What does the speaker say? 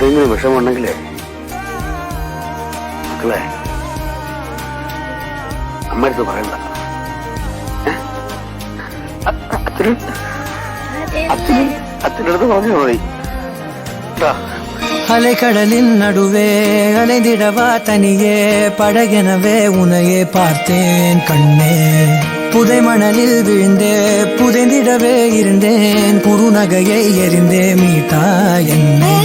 എന്തെങ്കിലും വിഷമുണ്ടെങ്കിലേ മക്കളെ അമ്മടുത്ത് പറയണ്ട. അച്ഛനടുത്ത് പറഞ്ഞു പോയി. அலைக்கடலின் நடுவே அலைந்திடவா தனியே படகெனவே உனையே பார்த்தேன் கண்ணே. புதை மணலில் விழுந்தே புதைந்திடவே இருந்தேன், குறுநகையை எறிந்தே மீட்டா என்னை.